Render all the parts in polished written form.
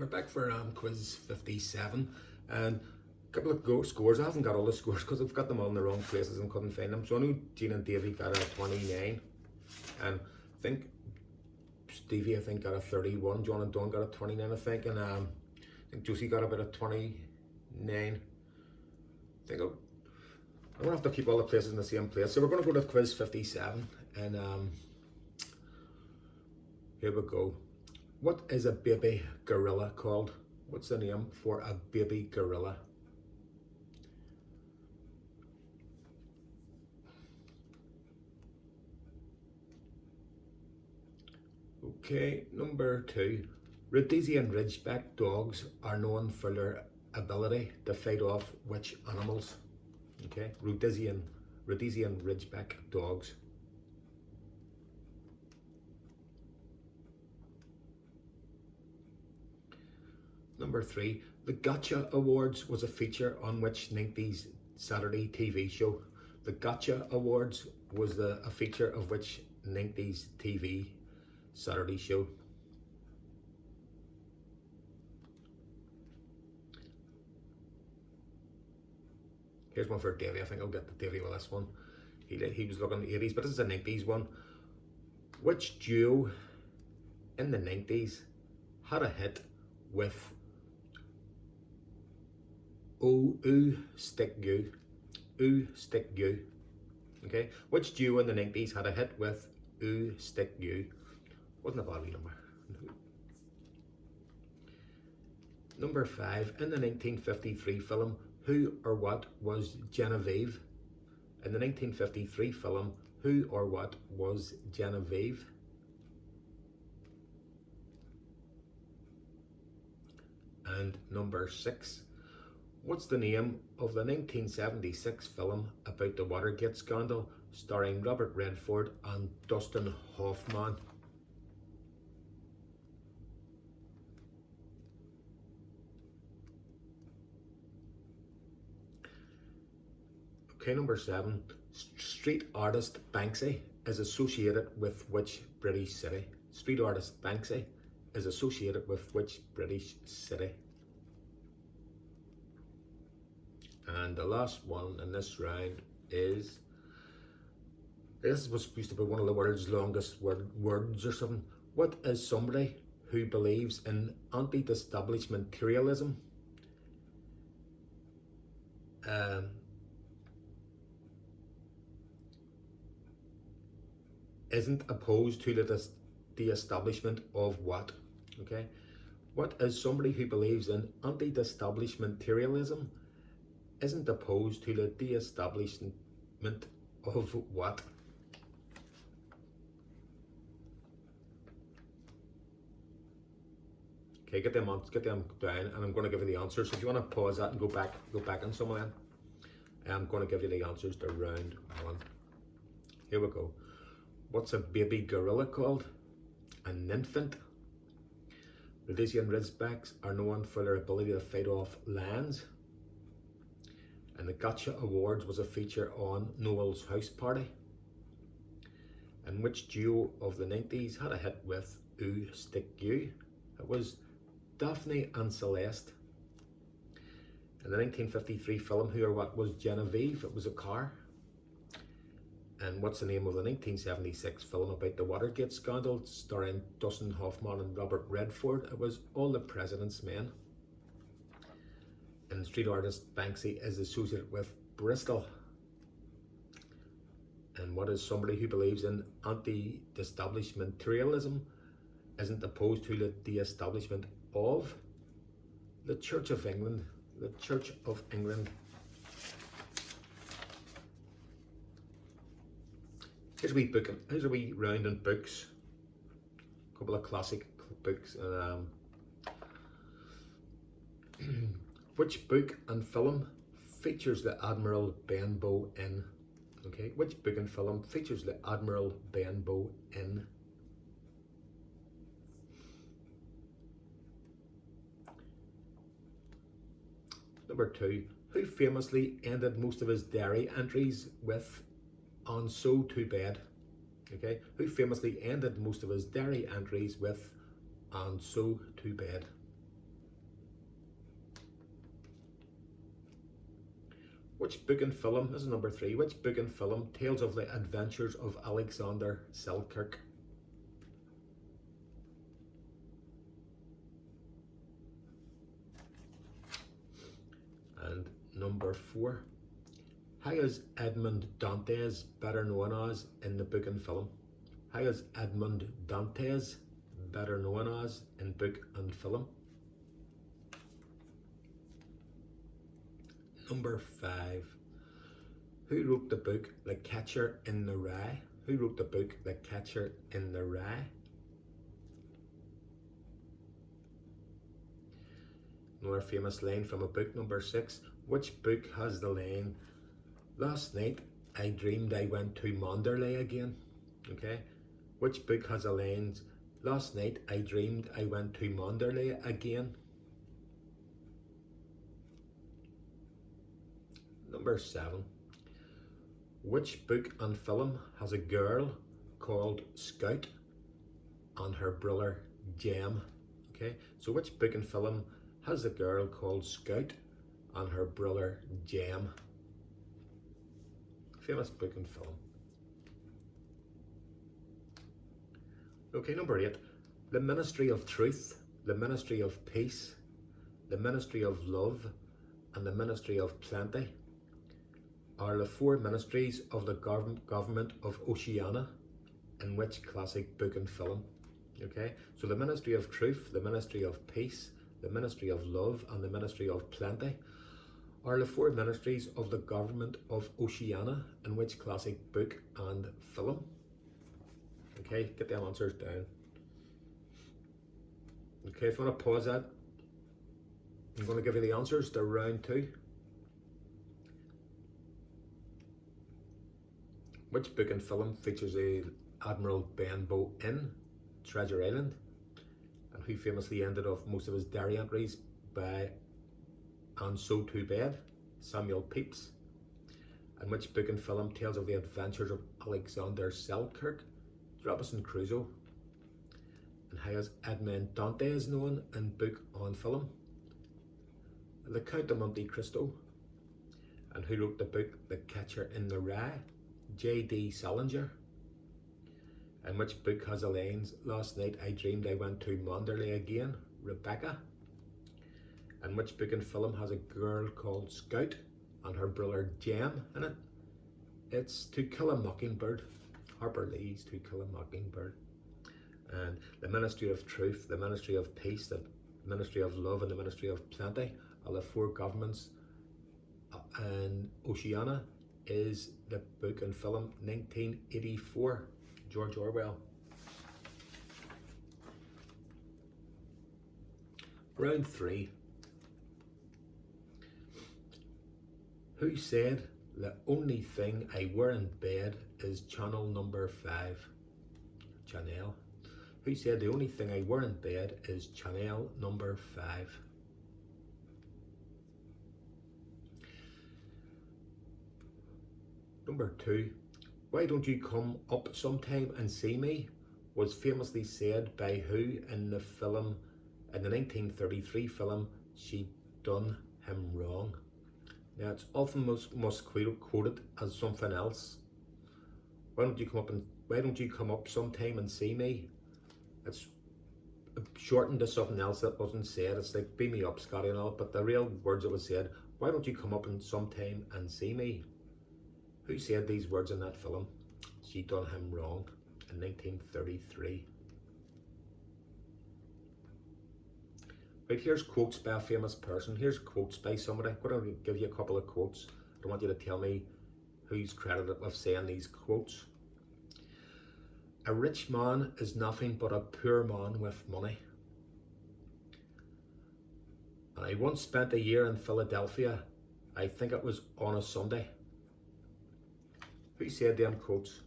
We're back for quiz 57 and a couple of scores. I haven't got all the scores because I've got them all in the wrong places and couldn't find them. So I know Gene and Davey got a 29 and I think Stevie got a 31, John and Don got a 29 and I think Josie got about a 29. I'm gonna have to keep all the places in the same place. So we're gonna go to quiz 57 and here we go. What is a baby gorilla called? What's the name for a baby gorilla? Okay, number 2. Rhodesian Ridgeback dogs are known for their ability to fight off which animals? Okay, Rhodesian Ridgeback dogs. Number 3, the Gotcha Awards was a feature on which 90s Saturday TV show? The Gotcha Awards was a feature of which 90s TV Saturday show? Here's one for Davey. I think I'll get the Davey with this one. He was looking at the 80s, but this is a 90s one. Which duo in the 90s had a hit with Ooh Stick You? Ooh Stick You. Okay, which duo in the 90s had a hit with Ooh Stick You? Wasn't a bad wee number. Number 5, in the 1953 film Who or What Was Genevieve? In the 1953 film Who or What Was Genevieve? And number 6, what's the name of the 1976 film about the Watergate scandal starring Robert Redford and Dustin Hoffman? Okay, number 7, street artist Banksy is associated with which British city? Street artist Banksy is associated with which British city? And the last one in this round is, this was supposed to be one of the world's longest words or something. What is somebody who believes in anti-establishmentarianism isn't opposed to the establishment of what? Okay, what is somebody who believes in anti-establishmentarianism isn't opposed to the de-establishment of what? Okay, get them down, and I'm going to give you the answers. So if you want to pause that and go back on some of them, I'm going to give you the answers to round 1. Here we go. What's a baby gorilla called? An infant. Rhodesian Ridgebacks are known for their ability to fight off lions. And the Gotcha Awards was a feature on Noel's House Party. And which duo of the 90s had a hit with Ooh Stick You? It was Daphne and Celeste. In the 1953 film Who or What Was Genevieve? It was a car. And what's the name of the 1976 film about the Watergate scandal starring Dustin Hoffman and Robert Redford? It was All the President's Men. And street artist Banksy is associated with Bristol. And what is somebody who believes in anti-establishmentarianism isn't opposed to the establishment of? The Church of England. The Church of England. Here's a wee round in books. A couple of classic books. Which book and film features the Admiral Benbow in? Okay, which book and film features the Admiral Benbow in? Number 2, who famously ended most of his diary entries with "and so too bad"? Okay, who famously ended most of his diary entries with "and so too bad"? Which book and film, this is number 3, which book and film tells of the adventures of Alexander Selkirk? And number 4, how is Edmond Dantes better known as in the book and film? How is Edmond Dantes better known as in book and film? Number 5, who wrote the book The Catcher in the Rye? Who wrote the book The Catcher in the Rye? Another famous line from a book, number 6, which book has the line, last night I dreamed I went to Manderley again? Okay, which book has a line, last night I dreamed I went to Manderley again? Number 7, which book and film has a girl called Scout and her brother Jem? Okay, so which book and film has a girl called Scout and her brother Jem? Famous book and film. Okay, number 8, the Ministry of Truth, the Ministry of Peace, the Ministry of Love, and the Ministry of Plenty are the 4 ministries of the government of Oceania in which classic book and film? Okay, so the Ministry of Truth, the Ministry of Peace, the Ministry of Love, and the Ministry of Plenty are the 4 ministries of the government of Oceania in which classic book and film? Okay, get the answers down. Okay, if you want to pause that, I'm going to give you the answers to round 2. Which book and film features the Admiral Benbow in Treasure Island, and who famously ended off most of his diary entries by "And So to Bed," Samuel Pepys? And which book and film tells of the adventures of Alexander Selkirk, Robinson Crusoe? And how is Edmond Dantes known in book and film? The Count of Monte Cristo. And who wrote the book The Catcher in the Rye? J.D. Salinger. And which book has the lines, last night I dreamed I went to Manderley again? Rebecca. And which book and film has a girl called Scout and her brother Jem in it? It's To Kill a Mockingbird, Harper Lee's To Kill a Mockingbird. And the Ministry of Truth, the Ministry of Peace, the Ministry of Love, and the Ministry of Plenty are the 4 governments in Oceania is the book and film 1984, George Orwell. Round 3. Who said the only thing I wear in bed is channel number 5? Chanel. Who said the only thing I wear in bed is channel number 5? Number 2, why don't you come up sometime and see me, was famously said by who in the film, in the 1933 film, She Done Him Wrong? Now it's often most quoted as something else. Why don't you come up sometime and see me? It's shortened to something else that wasn't said. It's like, beam me up, Scotty, and all, but the real words that was said, why don't you come up and sometime and see me? Who said these words in that film? She Done Him Wrong in 1933. Right, here's quotes by a famous person. Here's quotes by somebody. I'm going to give you a couple of quotes. I want you to tell me who's credited with saying these quotes. A rich man is nothing but a poor man with money. And I once spent a year in Philadelphia. I think it was on a Sunday. Who said them quotes?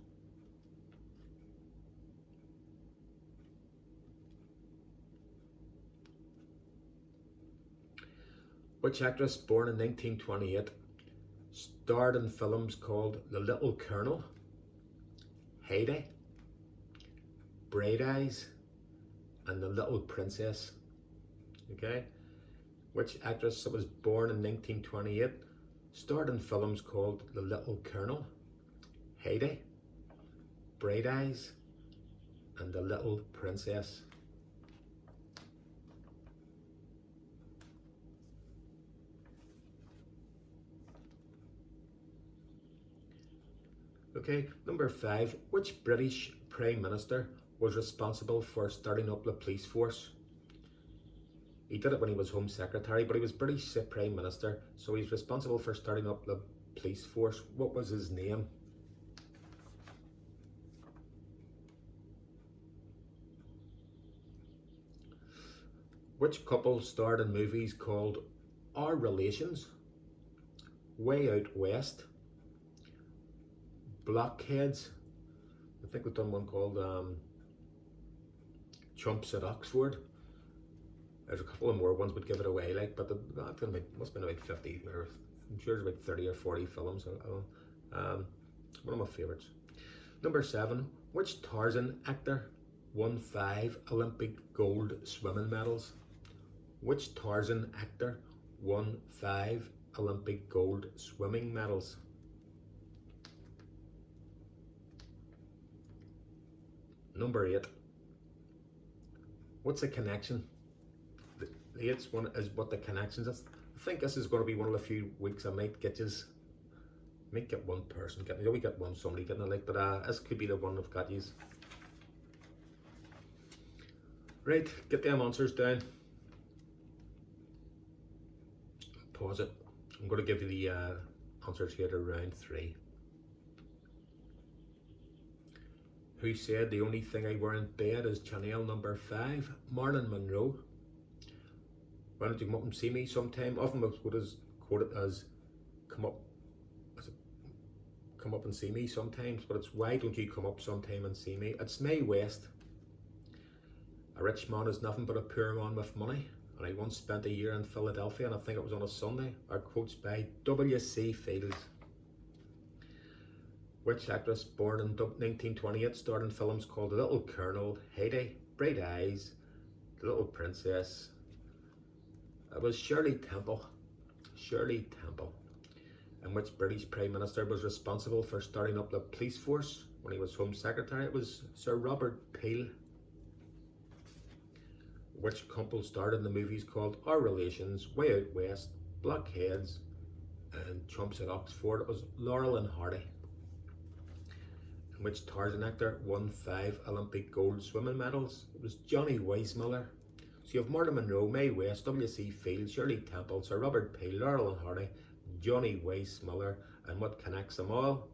Which actress, born in 1928, starred in films called The Little Colonel, Heidi, Bright Eyes, and The Little Princess? Okay, which actress was born in 1928 Starred in films called The Little Colonel, Heyday, Bright Eyes, and The Little Princess. Okay, number 5. Which British Prime Minister was responsible for starting up the police force? He did it when he was Home Secretary, but he was British Prime Minister, so he's responsible for starting up the police force. What was his name? Which couple starred in movies called Our Relations, Way Out West, Blockheads? I think we've done one called Chumps at Oxford. There's a couple of more ones would give it away, like, but must have been about 50, or I'm sure there's about 30 or 40 films. One of my favourites. Number 7. Which Tarzan actor won 5 Olympic gold swimming medals? Which Tarzan actor won 5 Olympic gold swimming medals? Number 8. What's the connection? The 8th one is what the connections is. I think this is going to be one of the few weeks I might get one person getting. We get one somebody getting it, like, but this could be the one I've got yous. Right, get them answers down. Pause it. I'm going to give you the answers here to round 3. Who said the only thing I wear in bed is Chanel number 5? Marilyn Monroe. Why don't you come up and see me sometime? Often what is quoted as come up and see me sometimes, but it's why don't you come up sometime and see me? It's Mae West. A rich man is nothing but a poor man with money. And I once spent a year in Philadelphia, and I think it was on a Sunday. Are quotes by W.C. Fields. Which actress born in 1928 starred in films called The Little Colonel, Heyday, Bright Eyes, The Little Princess? It was Shirley Temple. Shirley Temple. And which British Prime Minister was responsible for starting up the police force when he was Home Secretary? It was Sir Robert Peel. Which couple starred in the movies called Our Relations, Way Out West, Blockheads, and Chumps at Oxford? It was Laurel and Hardy. And which Tarzan actor won 5 Olympic gold swimming medals? It was Johnny Weissmuller. So you have Marilyn Monroe, Mae West, W.C. Fields, Shirley Temple, Sir Robert Peel, Laurel and Hardy, Johnny Weissmuller. And what connects them all?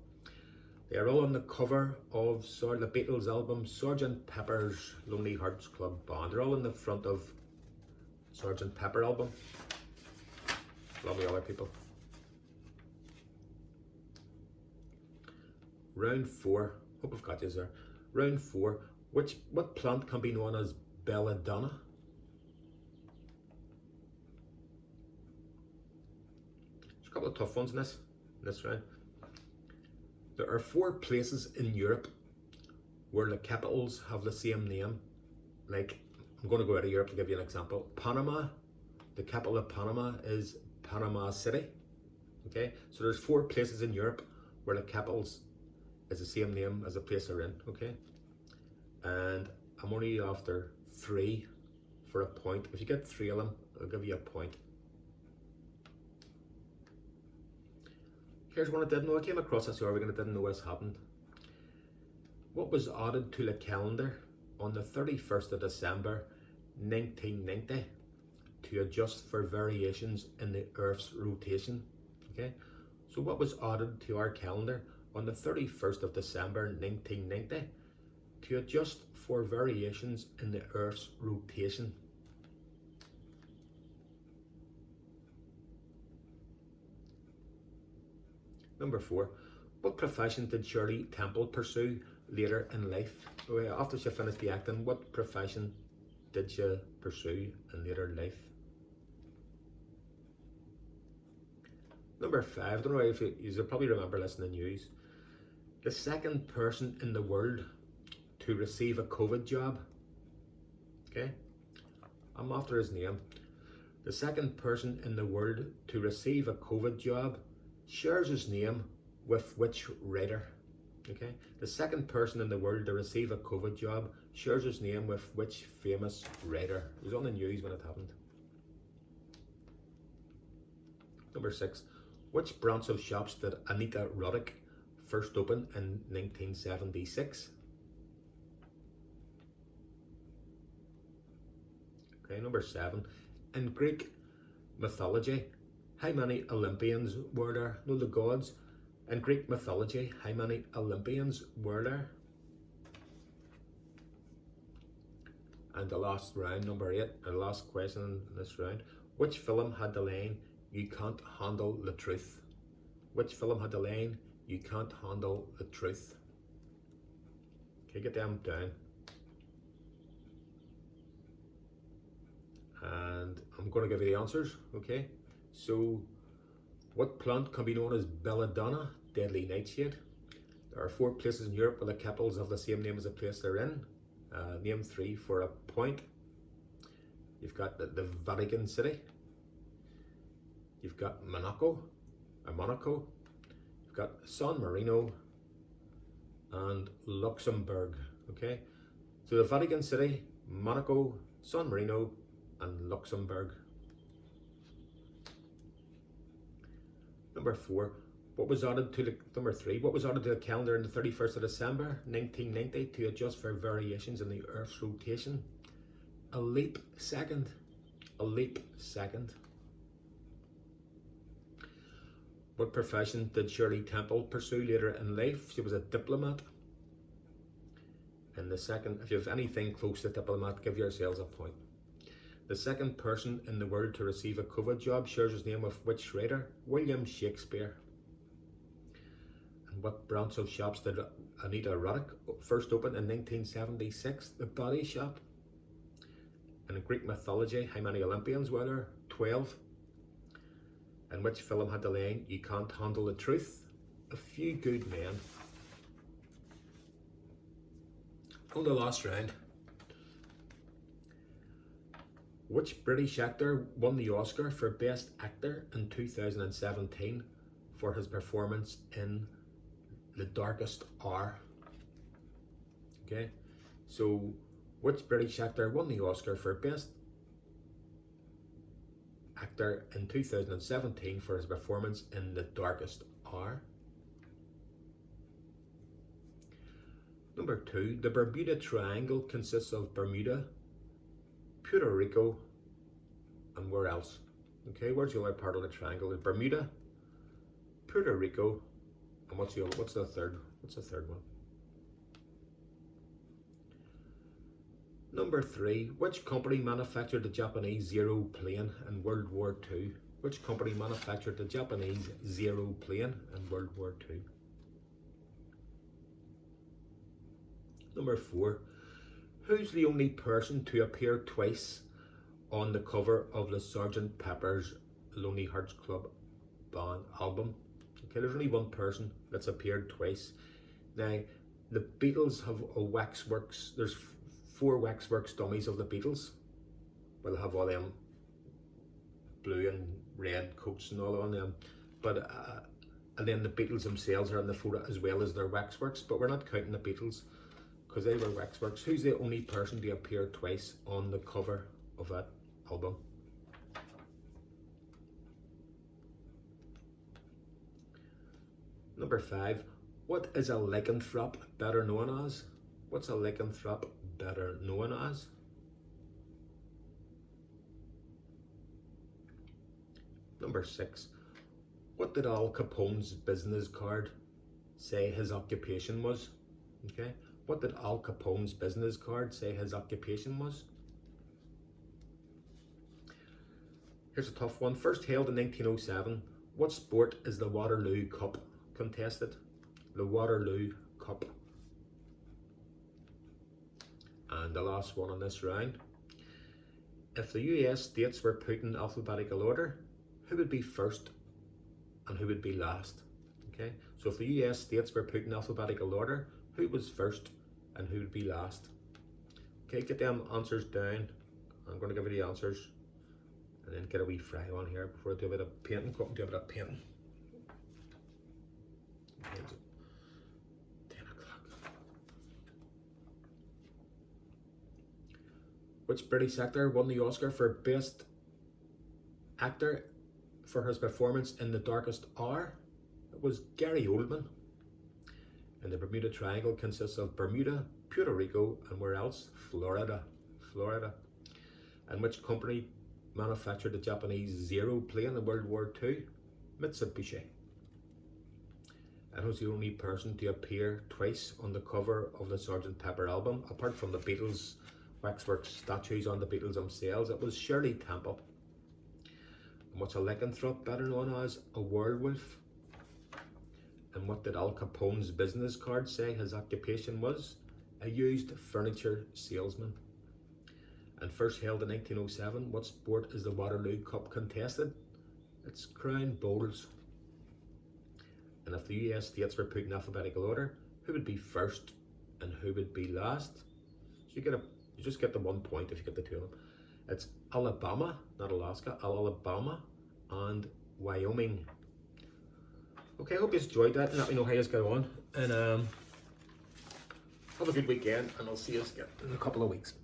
They are all on the cover of the Beatles album Sgt. Pepper's Lonely Hearts Club Band. They're all in the front of Sgt. Pepper album. Lovely other people. Round 4. Hope I've got you there. Round 4. What plant can be known as belladonna? There's a couple of tough ones in this round. There are 4 places in Europe where the capitals have the same name. Like, I'm going to go out of Europe to give you an example. Panama, the capital of Panama is Panama City. Okay, so there's 4 places in Europe where the capitals is the same name as the place they're in. Okay, and I'm only after 3 for a point. If you get 3 of them, I'll give you a point. Here's one I didn't know. I came across this earlier and I didn't know this happened. What was added to the calendar on the 31st of December 1990 to adjust for variations in the Earth's rotation? Okay, so what was added to our calendar on the 31st of December 1990 to adjust for variations in the Earth's rotation? Number 4. What profession did Shirley Temple pursue later in life? After she finished the acting, what profession did she pursue in later life? Number 5. I don't know if you probably remember this in the news. The second person in the world to receive a COVID jab. Okay, I'm after his name. The second person in the world to receive a COVID jab shares his name with which writer? Okay, the second person in the world to receive a COVID job shares his name with which famous writer? It was on the news when it happened. Number 6. Which branch of shops did Anita Roddick first open in 1976? Okay, number 7. In Greek mythology, how many Olympians were there? No, the gods. In Greek mythology, how many Olympians were there? And the last round, number 8, and the last question in this round. Which film had the line, "You can't handle the truth"? Which film had the line, "You can't handle the truth"? Okay, get them down. And I'm going to give you the answers, okay? So, what plant can be known as belladonna, deadly nightshade? There are 4 places in Europe where the capitals have the same name as the place they're in. Name 3 for a point. You've got the Vatican City. You've got Monaco. You've got San Marino and Luxembourg. Okay, so the Vatican City, Monaco, San Marino, and Luxembourg. Number 4. What was added to the number 3? What was added to the calendar on the 31st of December 1990 to adjust for variations in the Earth's rotation? A leap second. A leap second. What profession did Shirley Temple pursue later in life? She was a diplomat. And the second, if you have anything close to diplomat, give yourselves a point. The second person in the world to receive a COVID job shares his name with which writer? William Shakespeare. And what branch of shops did Anita Roddick first open in 1976? The Body Shop. And in Greek mythology, how many Olympians were there? 12. And which film had the line, "You can't handle the truth"? A Few Good Men. On the last round. Which British actor won the Oscar for Best Actor in 2017 for his performance in The Darkest Hour? Okay, so which British actor won the Oscar for Best Actor in 2017 for his performance in The Darkest Hour? Number 2, the Bermuda Triangle consists of Bermuda, Puerto Rico, and where else? Okay, where's the other part of the triangle? Bermuda, Puerto Rico, and what's the third one? Number 3, which company manufactured the Japanese Zero plane in World War II? Which company manufactured the Japanese Zero plane in World War II? Number 4, who's the only person to appear twice on the cover of the Sgt. Pepper's Lonely Hearts Club Band album? Okay, there's only one person that's appeared twice. Now, the Beatles have a waxworks, there's 4 waxworks dummies of the Beatles. We'll have all them blue and red coats and all on them. But and then the Beatles themselves are in the photo as well as their waxworks, but we're not counting the Beatles because they were waxworks. Who's the only person to appear twice on the cover of that album? Number 5, what is a lycanthrope better known as? What's a lycanthrope better known as? Number 6, what did Al Capone's business card say his occupation was? Okay, what did Al Capone's business card say his occupation was? Here's a tough one. First held in 1907, what sport is the Waterloo Cup contested? The Waterloo Cup. And the last one on this round. If the US states were put in alphabetical order, who would be first and who would be last? Okay, so if the US states were put in alphabetical order, who was first and who would be last? Okay, get them answers down. I'm going to give you the answers and then get a wee fry on here before I do a bit of painting. Go up and do a bit of painting. It's 10 o'clock. Which British actor won the Oscar for Best Actor for his performance in The Darkest Hour? It was Gary Oldman. And the Bermuda Triangle consists of Bermuda, Puerto Rico, and where else? Florida. And which company manufactured the Japanese Zero plane in World War II? Mitsubishi. And who's the only person to appear twice on the cover of the Sgt. Pepper album, apart from the Beatles waxwork statues on the Beatles themselves? It was Shirley Temple. And what's a lycanthrope better known as? A werewolf. And what did Al Capone's business card say his occupation was? A used furniture salesman. And first held in 1907, what sport is the Waterloo Cup contested? It's crown bowls. And if the US states were put in alphabetical order, who would be first and who would be last? So you just get the 1 point if you get the two of them. It's Alabama, not Alaska, Alabama and Wyoming. Okay, I hope you enjoyed that and let me know how you get on. And have a good weekend, and I'll see you again in a couple of weeks.